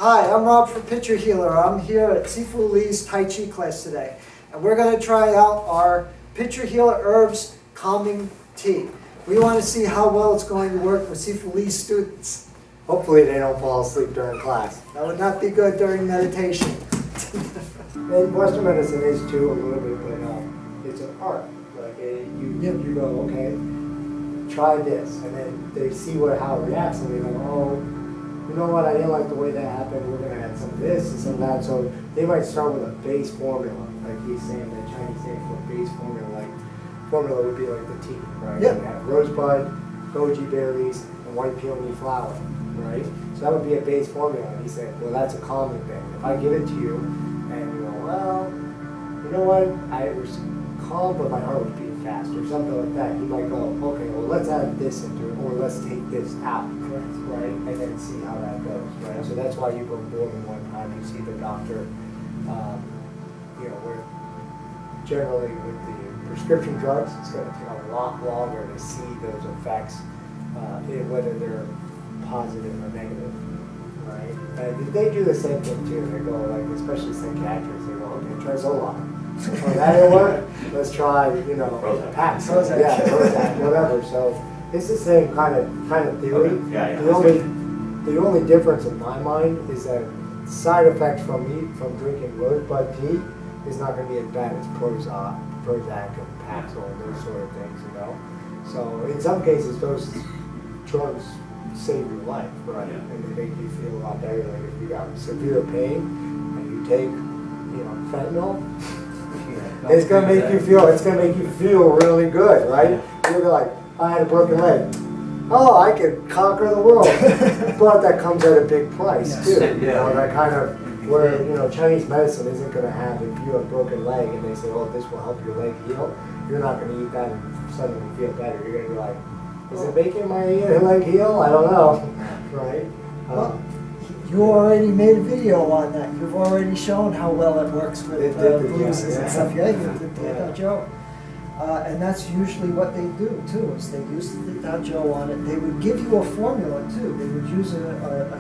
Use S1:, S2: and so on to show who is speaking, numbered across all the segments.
S1: Hi, I'm Rob from Picture Healer. I'm here at Sifu Lee's Taichi class today. And we're going to try out our Picture Healer Herbs Calming Tea. We want to see how well it's going to work with Sifu Lee's students.
S2: Hopefully they don't fall asleep during class.
S1: That would not be good during meditation.
S2: And Western medicine is too a little bit, but it's an art. Like you go, okay, try this, and then they see how it reacts, and they go, oh, you know what, I didn't like the way that happened, we're going to add some of this and some of that. So they might start with a base formula, like he's saying, the Chinese saying for a base formula, like formula would be like the tea, right?
S1: Yeah.
S2: You have rosebud, goji berries, and white peony flower, right? So that would be a base formula. And he said, well, that's a calming thing. If I give it to you, and you go, well, you know what, I was calm, but my heart was beating fast, or something like that, you might go, okay, well, let's add this into it, or let's take this out. Right, and then see how that goes, right? So that's why you go more than one time. You see the doctor, where generally with the prescription drugs, it's going to take a lot longer to see those effects, whether they're positive or negative, right? And they do the same thing too. They go, like, especially psychiatrists, they go, okay, try Zoloft. Oh, that didn't work? Let's try, Pax. Yeah, Prozac, whatever. So it's the same kind of theory.
S3: Okay. Yeah.
S2: The only difference in my mind is that side effects from drinking rosebud tea is not going to be as bad as Prozac and Paxil and those sort of things, So in some cases, those drugs save your life, right?
S3: Yeah.
S2: And they make you feel a lot better. Like if you got severe pain and you take, fentanyl, it's gonna make you feel really good, right? You're like, I had a broken leg. Oh, I could conquer the world. But that comes at a big price,
S1: Yes.
S2: too.
S3: Yeah.
S2: That kind of, where, Chinese medicine isn't going to have, if you have a broken leg and they say, oh, this will help your leg heal, you're not going to eat that and suddenly feel better. You're going to be like, is it making my leg heal? I don't know, right?
S1: Well, you already made a video on that. You've already shown how well it works with bruises and stuff. Yeah, you did that, Joe. And that's usually what they do too, is they use the Dajo on it. They would give you a formula too. They would use a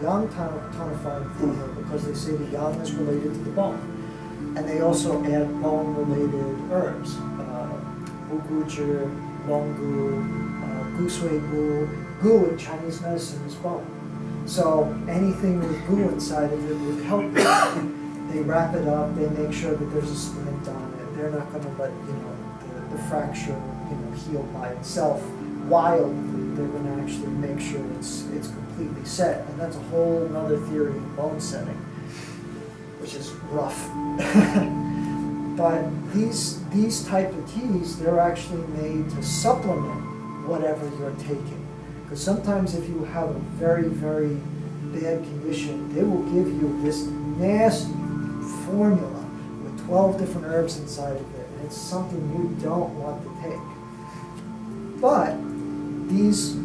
S1: yang tonifying formula because they say the yang is related to the bone. And they also add bone-related herbs. Buguji, Longu, Gusui Gu. Gu in Chinese medicine is bone. So anything with gu inside of it would help you. They wrap it up, they make sure that there's a splint on it. They're not going to let, the fracture, heal by itself. Wildly, they're going to actually make sure it's completely set, and that's a whole other theory of bone setting, which is rough. But these type of teas, they're actually made to supplement whatever you're taking. Because sometimes if you have a very, very bad condition, they will give you this nasty formula with 12 different herbs inside of it. It's something you don't want to take. But these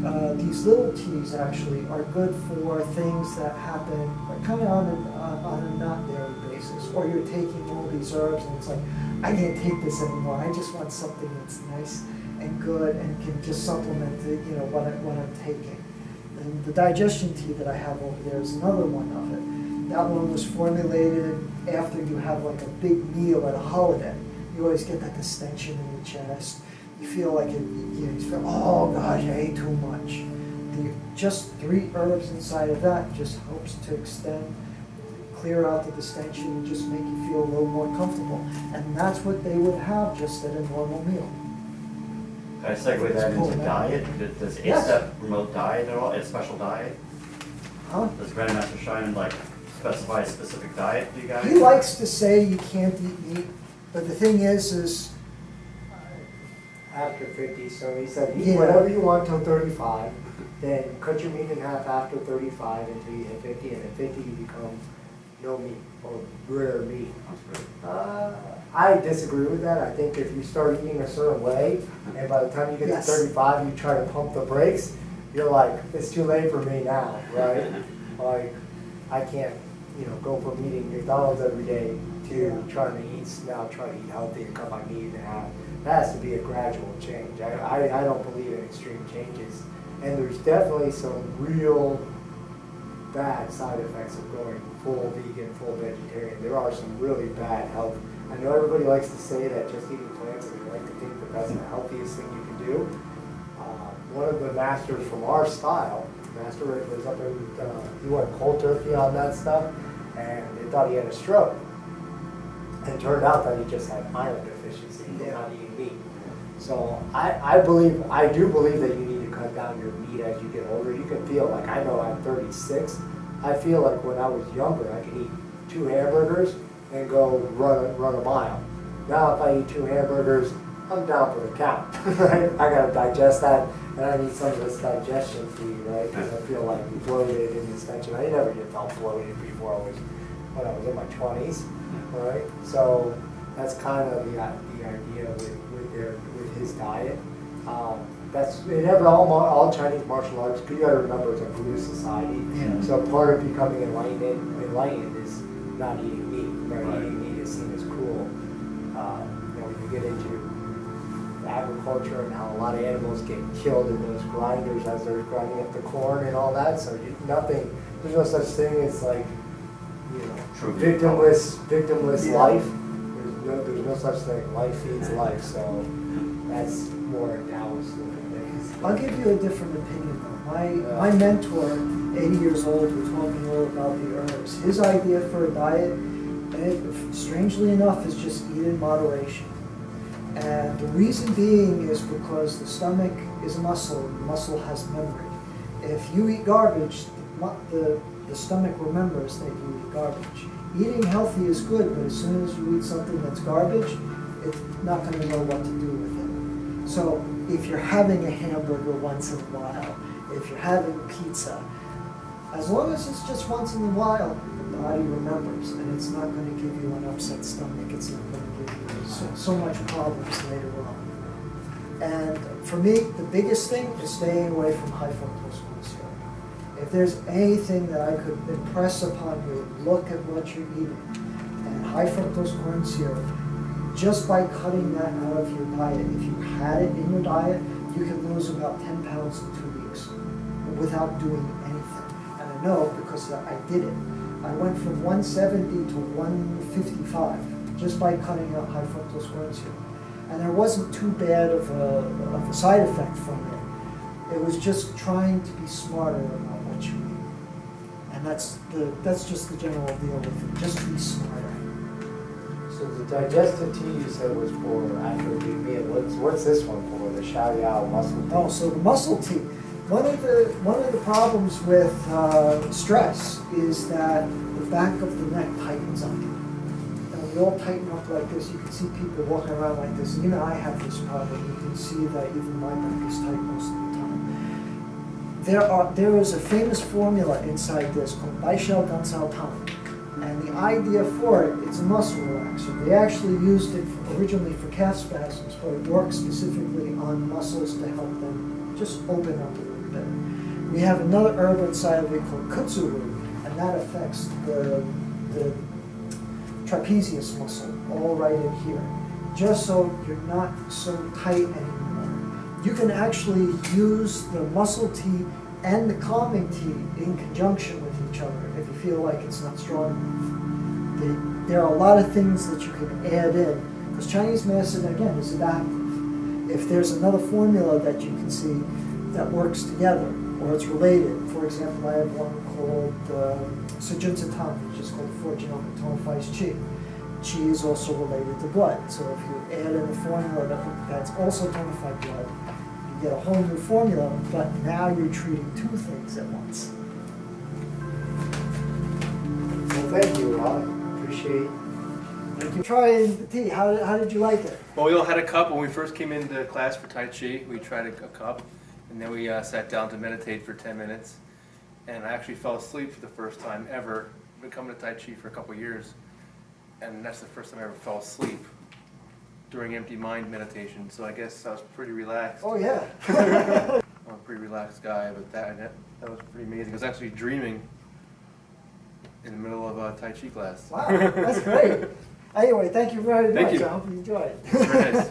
S1: little teas actually are good for things that happen kind of on a not daily basis. Or you're taking all these herbs and it's like, I can't take this anymore. I just want something that's nice and good and can just supplement what I'm taking. And the digestion tea that I have over there is another one of it. That one was formulated after you have like a big meal at a holiday. You always get that distension in your chest. You feel like you feel, oh gosh, I ate too much. Just 3 herbs inside of that just helps to extend, clear out the distension, and just make you feel a little more comfortable. And that's what they would have just at a normal meal.
S3: Can I segue that
S1: Cool,
S3: into
S1: man.
S3: diet? Does
S1: Yes.
S3: 8-step promote diet at all? A special diet?
S1: Huh?
S3: Does Grandmaster Shine specify a specific diet for you guys?
S1: He likes to say you can't eat meat, but the thing is
S2: After 50, so he said, eat
S1: Yeah.
S2: whatever you want till 35, then cut your meat in half after 35 until you hit 50, and at 50 you become no meat, or rare meat. I disagree with that. I think if you start eating a certain way, and by the time you get
S1: Yes.
S2: to 35, you try to pump the brakes, you're like, it's too late for me now, right? Like, I can't, go from eating McDonald's every day to trying to eat healthy and cut my meat in half. That has to be a gradual change. I don't believe in extreme changes. And there's definitely some real bad side effects of going full vegan, full vegetarian, there are some really bad health. I know everybody likes to say that just eating plants, and we like to think that that's the healthiest thing you can do. One of the masters from our style, Master Rick, was up in, he went cold turkey on that stuff, and they thought he had a stroke. And it turned out that he just had iron deficiency from not eating meat. So I do believe that you need to cut down your meat as you get older. You can feel, like I know I'm 36, I feel like when I was younger, I could eat 2 hamburgers and go run a mile. Now if I eat 2 hamburgers, I'm down for the count, right? I gotta digest that, and I need some of this digestion feed, right? Because I feel like bloated in this tension. I never get felt bloated before when I was in my 20s, right? So that's kind of the idea with his diet. That's in all Chinese martial arts. You got to remember it's a Buddhist society, so part of becoming enlightened is not eating meat. Right? Eating meat is seen as cruel. When you get into agriculture and how a lot of animals get killed in those grinders as they're grinding up the corn and all that. So there's no such thing as like, victimless life. There's no such thing. Life feeds life. So that's more Taoist looking things.
S1: I'll give you a different opinion though. My mentor, 80 years old, who taught me all about the herbs. His idea for a diet, strangely enough, is just eat in moderation. And the reason being is because the stomach is a muscle, and the muscle has memory. If you eat garbage, the stomach remembers that you eat garbage. Eating healthy is good, but as soon as you eat something that's garbage, it's not going to know what to do with it. So if you're having a hamburger once in a while, if you're having pizza, as long as it's just once in a while, the body remembers, and it's not going to give you an upset stomach. It's not going to give you so much problems later on. And for me, the biggest thing is staying away from high fructose corn syrup. If there's anything that I could impress upon you, look at what you're eating. And high fructose corn syrup, just by cutting that out of your diet, if you had it in your diet, you can lose about 10 pounds in 2 weeks without doing anything. And I know because I did it. I went from 170 to 155 just by cutting out high fructose corn syrup. And there wasn't too bad of a side effect from it. It was just trying to be smarter about what you eat. And that's just the general deal with it, just to be smarter.
S2: So the digestive tea you said was for after a big meal. What's this one for? The Xiaoyao muscle tea? Oh,
S1: so the muscle tea. One of the problems with stress is that the back of the neck tightens up. And we all tighten up like this. You can see people walking around like this. And even I have this problem. You can see that even my back is tight most of the time. There is a famous formula inside this called Bai Xiao Dan Cao Tang. And the idea for it, it's a muscle relaxer. They actually used it originally for calf spasms, but it works specifically on muscles to help them just open up a little bit. We have another herb inside of it called kutsu root, and that affects the trapezius muscle, all right in here, just so you're not so tight anymore. You can actually use the muscle tea and the calming tea in conjunction with each other if you feel like it's not strong enough. There are a lot of things that you can add in, because Chinese medicine, again, is adaptive. If there's another formula that you can see that works together, or it's related, for example, I have one called Sujunta Tang, which is called 4-genomic tonifies Qi. Qi is also related to blood, so if you add in a formula that's also tonified blood, you get a whole new formula, but now you're treating 2 things at once.
S2: Well, thank you, Rob. Appreciate.
S1: Thank you. Trying the tea. How did you like it?
S4: Well, we all had a cup when we first came into class for Taichi. We tried a cup, and then we sat down to meditate for 10 minutes. And I actually fell asleep for the first time ever. I've been coming to Taichi for a couple of years, and that's the first time I ever fell asleep during empty mind meditation. So I guess I was pretty relaxed.
S1: Oh yeah.
S4: I'm a pretty relaxed guy, but that was pretty amazing. I was actually dreaming in the middle of a Tai Chi class.
S1: Wow, that's great. Anyway, thank you very much.
S4: Thank you.
S1: I hope you enjoyed it.
S4: It's very nice.